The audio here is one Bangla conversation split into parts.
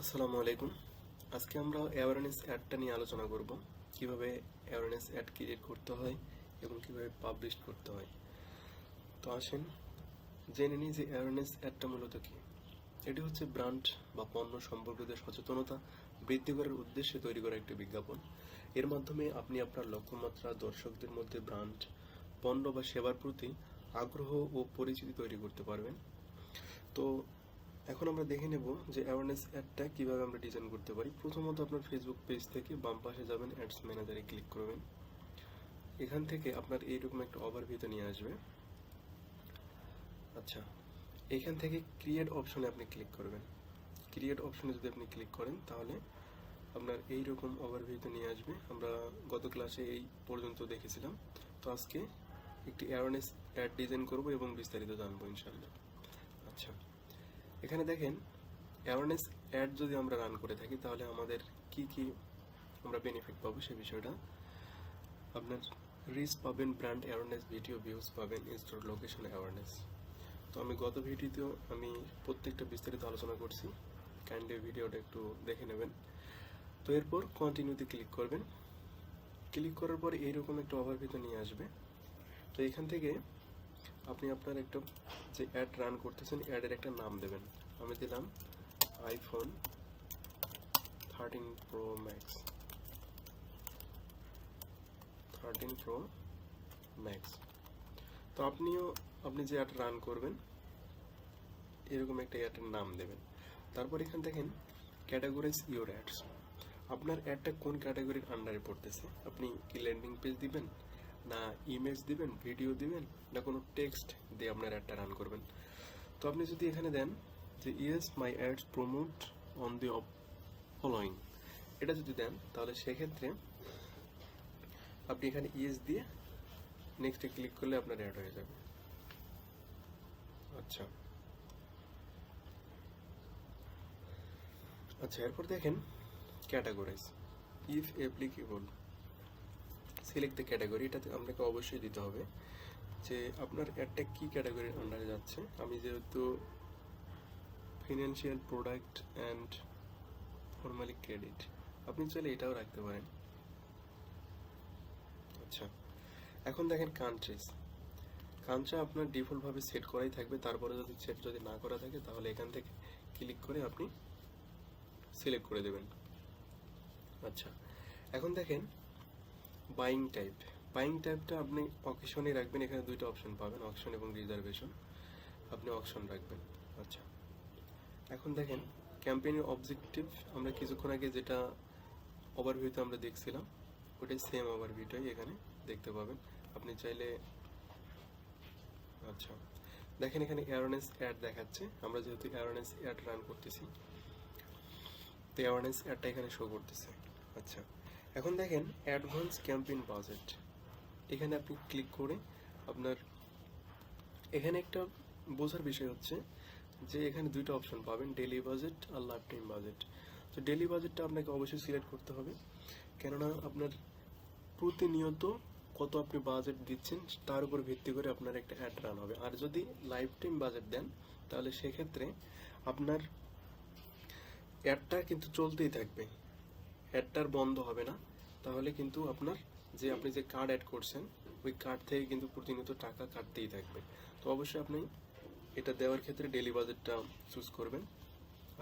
আসসালামু আলাইকুম। আজকে আমরা অ্যাওয়ারনেস অ্যাডটা নিয়ে আলোচনা করব, কিভাবে অ্যাওয়ারনেস অ্যাড ক্রিয়েট করতে হয় এবং কিভাবে পাবলিশ করতে হয়। তো আসেন জেনে নিই যে অ্যাওয়ারনেস অ্যাডটা মূলত কি। এটি হচ্ছে ব্র্যান্ড বা পণ্য সম্পর্কিত সচেতনতা বৃদ্ধি করার উদ্দেশ্যে তৈরি করা একটি বিজ্ঞাপন। এর মাধ্যমে আপনি আপনার লক্ষ্যমাত্রা দর্শকদের মধ্যে ব্র্যান্ড, পণ্য বা সেবার প্রতি আগ্রহ ও পরিচিতি তৈরি করতে পারবেন। তো এখন আমরা দেখে নেব যে অ্যাওয়ারনেস অ্যাডটা কিভাবে আমরা ডিজাইন করতে পারি। প্রথমত আপনার ফেসবুক পেজ থেকে বাম পাশে যাবেন, অ্যাডস ম্যানেজারে ক্লিক করবেন। এখান থেকে আপনার এইরকম একটা ওভারভিউতে নিয়ে আসবে। আচ্ছা, এখান থেকে ক্রিয়েট অপশনে আপনি ক্লিক করবেন। ক্রিয়েট অপশনে যদি আপনি ক্লিক করেন তাহলে আপনার এইরকম ওভারভিউতে নিয়ে আসবে। আমরা গত ক্লাসে এই পর্যন্ত দেখেছিলাম। তো আজকে একটি অ্যাওয়ারনেস অ্যাড ডিজাইন করব এবং বিস্তারিত জানবো ইনশাআল্লাহ। আচ্ছা, এখানে দেখেন অ্যাওয়ারনেস অ্যাড যদি আমরা রান করে থাকি তাহলে আমাদের কি কি আমরা বেনিফিট পাবো সে বিষয়টা। আপনার রিচ পাবেন, ব্র্যান্ড অ্যাওয়ারনেস, ভিডিও ভিউজ পাবেন, স্টোর লোকেশন অ্যাওয়ারনেস। তো আমি গত ভিডিওতেও আমি প্রত্যেকটা বিস্তারিত আলোচনা করছি, কাইন্ডলি ভিডিওটা একটু দেখে নেবেন। তো এরপর কন্টিনিউতে ক্লিক করবেন। ক্লিক করার পর এইরকম একটা ওভারভিউতে নিয়ে আসবে। তো এখান থেকে আপনি আপনার একটা যে অ্যাড রান করতেছেন অ্যাডের একটা নাম দেবেন। আমি দিলাম iPhone 13 Pro Max, 13 Pro Max। তো আপনি যে অ্যাড রান করবেন এরকম একটা অ্যাডের নাম দেবেন। তারপর এখান দেখেন ক্যাটাগরাইজ ইউর অ্যাডস। আপনার অ্যাডটা কোন ক্যাটাগরির আন্ডারে পড়তেছে। আপনি কি ল্যান্ডিং পেজ দিবেন, না ইমেজ দিবেন, ভিডিও দিবেন, না কোনো টেক্সট দিয়ে আপনার অ্যাডটা রান করবেন। তো আপনি যদি এখানে দেন যে yes my ads promote on the following, এটা যদি দেন তাহলে সেক্ষেত্রে আপনি এখানে ইয়েস দিয়ে নেক্সটে ক্লিক করলে আপনার অ্যাড হয়ে যাবে। আচ্ছা আচ্ছা, এরপর দেখেন categorise if applicable select the category. এটাতে আপনাকে অবশ্যই দিতে হবে যে আপনার অ্যাডটা কী ক্যাটাগরির আন্ডারে যাচ্ছে। আমি যেহেতু financial product and formally credit, আপনি চাইলে এটাও রাখতে পারেন। আচ্ছা, এখন দেখেন কান্ট্রিজ আপনার ডিফল্টভাবে সেট করাই থাকবে। তারপরে যদি সেট না করা থাকে তাহলে এখান থেকে ক্লিক করে আপনি সিলেক্ট করে দেবেন। আচ্ছা, এখন দেখেন বাইং টাইপটা আপনি অকশনে রাখবেন। এখানে দুইটা অপশন পাবেন, অকশন এবং রিজার্ভেশন। আপনি অকশন রাখবেন। আচ্ছা, এখন দেখেন ক্যাম্পেইনের অবজেক্টিভ আমরা কিছুক্ষণ আগে যেটা ওভারভিউতে আমরা দেখছিলাম ওটাই সেম ওভারভিউটাই এখানে দেখতে পাবেন। আপনি চাইলে আচ্ছা দেখেন এখানে অ্যাওয়ারনেস অ্যাড দেখাচ্ছে। আমরা যেহেতু অ্যাওয়ারনেস অ্যাড রান করতেছি তো অ্যাওয়ারনেস অ্যাডটা এখানে শো করতেছে। আচ্ছা, এখন দেখেন অ্যাডভান্স ক্যাম্পেইন বাজেট, এখানে আপনি ক্লিক করে আপনার এখানে একটা বোঝার বিষয় হচ্ছে যে এখানে দুইটা অপশন পাবেন, ডেইলি বাজেট আর লাইফ টাইম বাজেট। তো ডেইলি বাজেটটা আপনাকে অবশ্যই সিলেক্ট করতে হবে, কেননা আপনার প্রতিনিয়ত কত আপনি বাজেট দিচ্ছেন তার উপর ভিত্তি করে আপনার একটা অ্যাড রান হবে। আর যদি লাইফ টাইম বাজেট দেন তাহলে সেক্ষেত্রে আপনার অ্যাডটা কিন্তু চলতেই থাকবে, অ্যাডটার বন্ধ হবে না। তাহলে কিন্তু আপনার আপনি যে কার্ড অ্যাড করছেন ওই কার্ড থেকে কিন্তু প্রতিনিয়ত টাকা কাটতেই থাকবে। তো অবশ্যই আপনি এটা দেওয়ার ক্ষেত্রে ডেইলি বাজেটটা চুজ করবেন।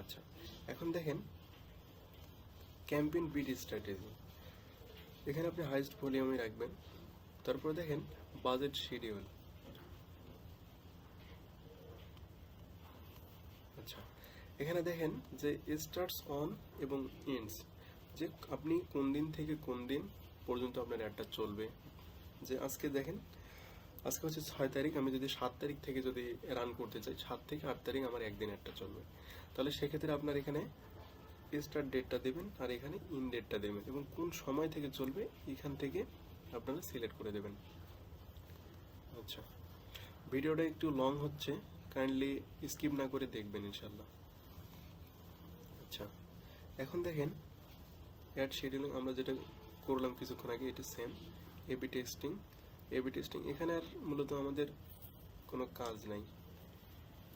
আচ্ছা, এখন দেখেন ক্যাম্পেইন বিড স্ট্র্যাটেজি, এখানে আপনি হাইস্ট ভলিউমে রাখবেন। তারপরে দেখেন বাজেট শিডিউল। আচ্ছা, এখানে দেখেন যে স্টার্টস অন এবং এন্ডস, যে আপনি কোন দিন থেকে কোন দিন পর্যন্ত আপনার অ্যাডটা চলবে। যে আজকে দেখেন আজকে হচ্ছে 6 তারিখ, আমি যদি 7 তারিখ থেকে যদি রান করতে চাই, 7 থেকে 8 তারিখ আমার একদিন অ্যাডটা চলবে। তাহলে সেক্ষেত্রে আপনার এখানে স্টার্ট ডেটটা দেবেন আর এখানে ইন ডেটটা দেবেন এবং কোন সময় থেকে চলবে এখান থেকে আপনারা সিলেক্ট করে দেবেন। আচ্ছা, ভিডিওটা একটু লং হচ্ছে, কাইন্ডলি স্কিপ না করে দেখবেন ইনশাল্লাহ। আচ্ছা, এখন দেখেন অ্যাড শিডিউলিং আমরা যেটা করলাম কিছুক্ষণ আগে এটা সেম। এবি টেস্টিং এখানে আর মূলত আমাদের কোনো কাজ নাই।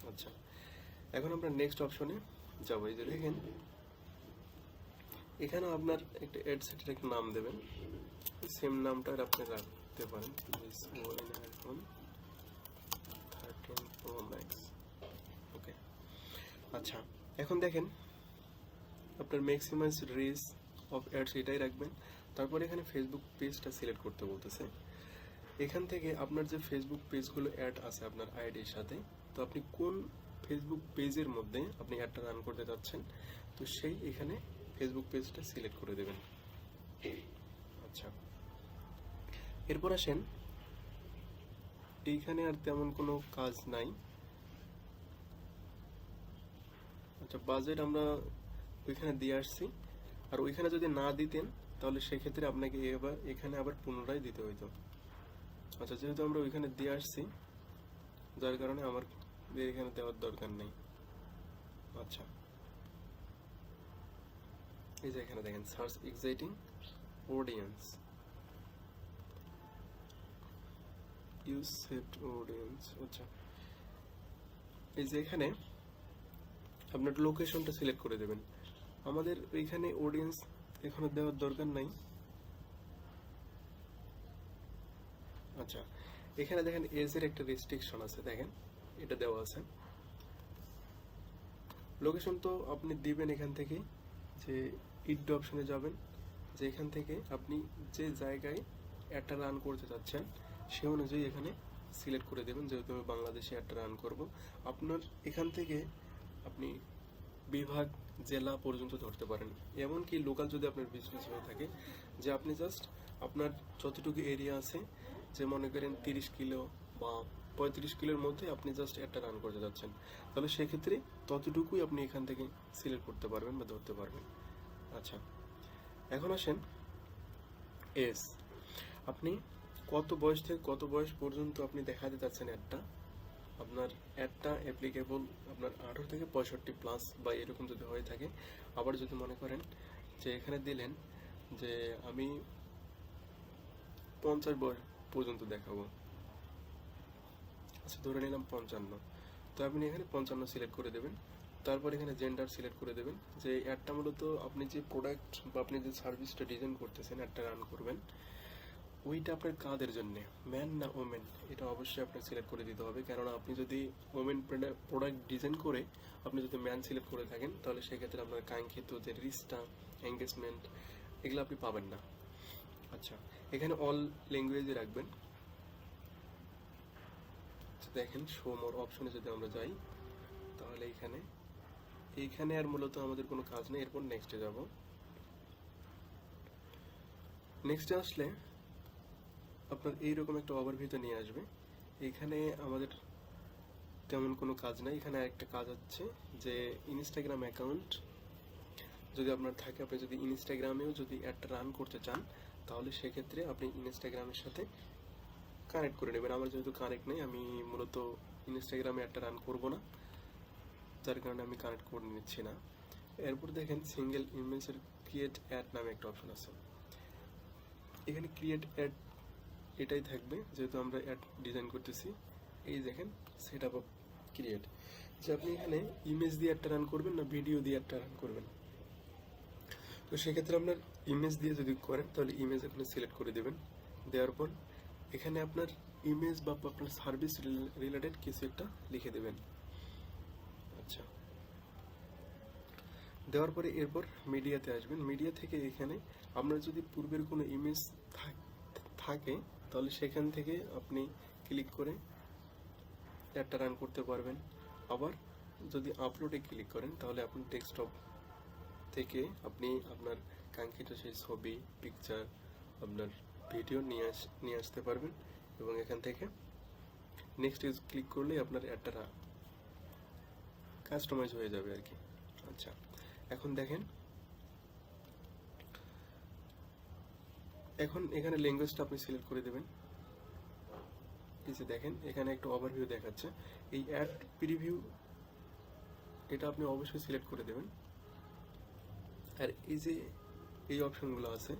আচ্ছা, এখন আমরা নেক্সট অপশনে যাবো। এই যে দেখেন এখানে আপনার একটা অ্যাড সেটের একটা নাম দেবেন, সেম নামটা আপনি রাখতে পারেন, iPhone 13 Pro Max। ওকে, আচ্ছা এখন দেখেন আপনার ম্যাক্সিমাইজ রিচ অফ অ্যাডস এটাই রাখবেন। তারপর এখানে ফেসবুক পেজটা সিলেক্ট করতে বলতেছে। এখান থেকে আপনার যে ফেসবুক পেজগুলো অ্যাড আছে আপনার আইডির সাথে, তো আপনি কোন ফেসবুক পেজের মধ্যে আপনি অ্যাডটা রান করতে যাচ্ছেন, তো সেই এখানে ফেসবুক পেজটা সিলেক্ট করে দেবেন। আচ্ছা, এরপর আসেন, এইখানে আর তেমন কোনো কাজ নাই। আচ্ছা, বাজেট আমরা ওইখানে দিয়ে আসছি, আর ওইখানে যদি না দিতেন তাহলে সেক্ষেত্রে আপনাকে এখানে আবার পুনরায় দিতে হইতো। আচ্ছা, যেহেতু আমরা ওইখানে দিয়ে আসছি, যার কারণে আমার এখানে দেওয়ার দরকার নেই। আচ্ছা, এই যে এখানে দেখেন search exciting audience, use saved audience. আচ্ছা, এই যে এখানে আপনার লোকেশনটা সিলেক্ট করে দেবেন। আমাদের এইখানে অডিয়েন্স এখানে দেওয়ার দরকার নাই। আচ্ছা, এখানে দেখেন এজের একটা রেস্ট্রিকশন আছে, দেখেন এটা দেওয়া আছে। লোকেশন তো আপনি দিবেন এখান থেকে, যে ইড অপশনে যাবেন, যে এখান থেকে আপনি যে জায়গায় অ্যাডটা রান করতে চাচ্ছেন সে অনুযায়ী এখানে সিলেক্ট করে দেবেন। যেহেতু আমি বাংলাদেশে অ্যাডটা রান করব, আপনার এখান থেকে আপনি বিভাগ জেলা পর্যন্ত ধরতে পারেন। এমনকি লোকাল যদি আপনার বিজনেস হয়ে থাকে, যে আপনি জাস্ট আপনার যতটুকু এরিয়া আছে, যে মনে করেন 30 কিলো বা 35 কিলোর মধ্যে আপনি জাস্ট একটা রান করতে যাচ্ছেন, তাহলে সেক্ষেত্রে ততটুকুই আপনি এখান থেকে সিলেক্ট করতে পারবেন বা ধরতে পারবেন। আচ্ছা, এখন আসেন এস, আপনি কত বয়স থেকে কত বয়স পর্যন্ত আপনি দেখাতে চাচ্ছেন অ্যাডটা। আপনার অ্যাডটা অ্যাপ্লিকেবল আপনার 18 থেকে 65 প্লাস বা এরকম যদি হয়ে থাকে। আবার যদি মনে করেন যে এখানে দিলেন যে আমি 50 বয়স পর্যন্ত দেখাবো, আচ্ছা ধরে নিলাম 55, তো আপনি এখানে 55 সিলেক্ট করে দেবেন। তারপর এখানে জেন্ডার সিলেক্ট করে দেবেন, যে অ্যাডটা মূলত আপনি যে প্রোডাক্ট বা আপনি যে সার্ভিসটা ডিজাইন করতেছেন, অ্যাডটা রান করবেন, ওইটা আপনার কাদের জন্য, ম্যান না ওমেন, এটা অবশ্যই আপনার সিলেক্ট করে দিতে হবে। কেননা আপনি যদি ওমেন প্রোডাক্ট ডিজাইন করে আপনি যদি ম্যান সিলেক্ট করে থাকেন, তাহলে সেক্ষেত্রে আপনার কাঙ্ক্ষিত যে রিচটা, এঙ্গেজমেন্ট, এগুলো আপনি পাবেন না। আচ্ছা, এখানে অল ল্যাঙ্গুয়েজে রাখবেন। দেখেন শো মোর অপশনে যদি আমরা যাই, তাহলে এইখানে আর মূলত আমাদের কোনো কাজ নেই। এরপর নেক্সটে যাব। নেক্সটে আসলে আপনার এইরকম একটা ওভারভিউতে নিয়ে আসবে। এখানে আমাদের তেমন কোনো কাজ নাই। এখানে একটা কাজ হচ্ছে যে ইনস্টাগ্রাম অ্যাকাউন্ট যদি আপনার থাকে, আপনি যদি ইনস্টাগ্রামেও যদি অ্যাডটা রান করতে চান, তাহলে সেক্ষেত্রে আপনি ইনস্টাগ্রামের সাথে কানেক্ট করে নেবেন। আমার যেহেতু কানেক্ট নেই, আমি মূলত ইনস্টাগ্রামে অ্যাডটা রান করব না, যার কারণে আমি কানেক্ট করে নিচ্ছি না। এরপর দেখেন সিঙ্গেল ইমেজের ক্রিয়েট অ্যাড নামে একটা অপশন আছে। এখানে ক্রিয়েট অ্যাড এটাই থাকবে, যেহেতু আমরা অ্যাড ডিজাইন করতেছি। এই দেখেন সেট আপ ক্রিয়েট, যে আপনি এখানে ইমেজ দিয়ে অ্যাডটা রান করবেন না ভিডিও দিয়ে অ্যাডটা রান করবেন। তো সেক্ষেত্রে আপনার ইমেজ দিয়ে যদি করেন, তাহলে ইমেজ এখানে সিলেক্ট করে দেবেন। দেওয়ার পর এখানে আপনার ইমেজ বা আপনার সার্ভিস রিলেটেড কিছু একটা লিখে দেবেন। আচ্ছা, দেওয়ার পরে এরপর মিডিয়াতে আসবেন। মিডিয়া থেকে এখানে আপনার যদি পূর্বের কোনো ইমেজ থাকে, তাহলে সেখান থেকে আপনি ক্লিক করে অ্যাডটা রান করতে পারবেন। আবার যদি আপলোডে ক্লিক করেন, তাহলে আপনি ডেস্কটপ থেকে আপনি আপনার কাঙ্ক্ষিত সেই ছবি, পিকচার, আপনার ভিডিও নিয়ে আসতে পারবেন, এবং এখান থেকে নেক্সট ক্লিক করলে আপনার অ্যাডটা কাস্টমাইজ হয়ে যাবে আর কি। আচ্ছা, এখন দেখেন, এখন এখানে ল্যাঙ্গুয়েজটা আপনি সিলেক্ট করে দেবেন। এই যে দেখেন এখানে একটা ওভারভিউ দেখাচ্ছে, এই অ্যাড প্রিভিউ, এটা আপনি অবশ্যই সিলেক্ট করে দেবেন। আর এই যে এই অপশনগুলো আছে,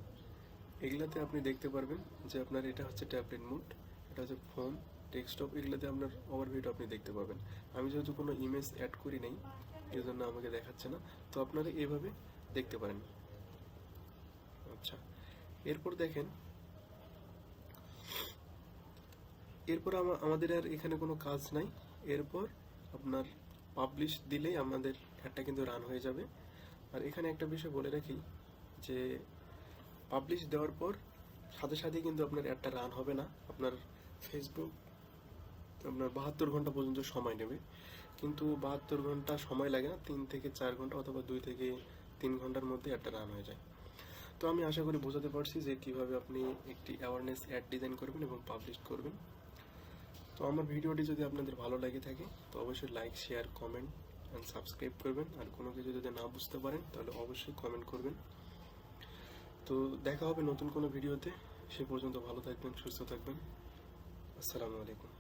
এগুলাতে আপনি দেখতে পারবেন যে আপনার এটা হচ্ছে ট্যাবলেট মোড, এটা হচ্ছে ফোন, ডেস্কটপ, এগুলোতে আপনার ওভারভিউটা আপনি দেখতে পাবেন। আমি যেহেতু কোনো ইমেজ অ্যাড করি নাই, এই জন্য আমাকে দেখাচ্ছে না, তো আপনারা এভাবে দেখতে পারেন। আচ্ছা, এরপর দেখেন, এরপর আমাদের আর এখানে কোনো কাজ নাই। এরপর আপনার পাবলিশ দিলেই আমাদের অ্যাডটা কিন্তু রান হয়ে যাবে। আর এখানে একটা বিষয় বলে রাখি যে পাবলিশ দেওয়ার পর সাথে সাথে কিন্তু আপনার অ্যাডটা রান হবে না। আপনার ফেসবুক আপনার 72 ঘন্টা পর্যন্ত সময় নেবে, কিন্তু 72 ঘন্টা সময় লাগে না, 3 থেকে 4 ঘন্টা অথবা 2 থেকে 3 ঘন্টার মধ্যে অ্যাডটা রান হয়ে যায়। তো আমি আশা করি বোঝাতে পারছি যে কিভাবে আপনি একটি অ্যাওয়ারনেস অ্যাড ডিজাইন করবেন এবং পাবলিশ করবেন। তো আমার ভিডিওটি যদি আপনাদের ভালো লাগে থাকে তো অবশ্যই like, share, comment and subscribe করবেন। আর কোনো কিছু যদি না বুঝতে পারেন তাহলে অবশ্যই কমেন্ট করবেন। তো দেখা হবে নতুন কোনো ভিডিওতে। সে পর্যন্ত ভালো থাকবেন, সুস্থ থাকবেন। আসসালামু আলাইকুম।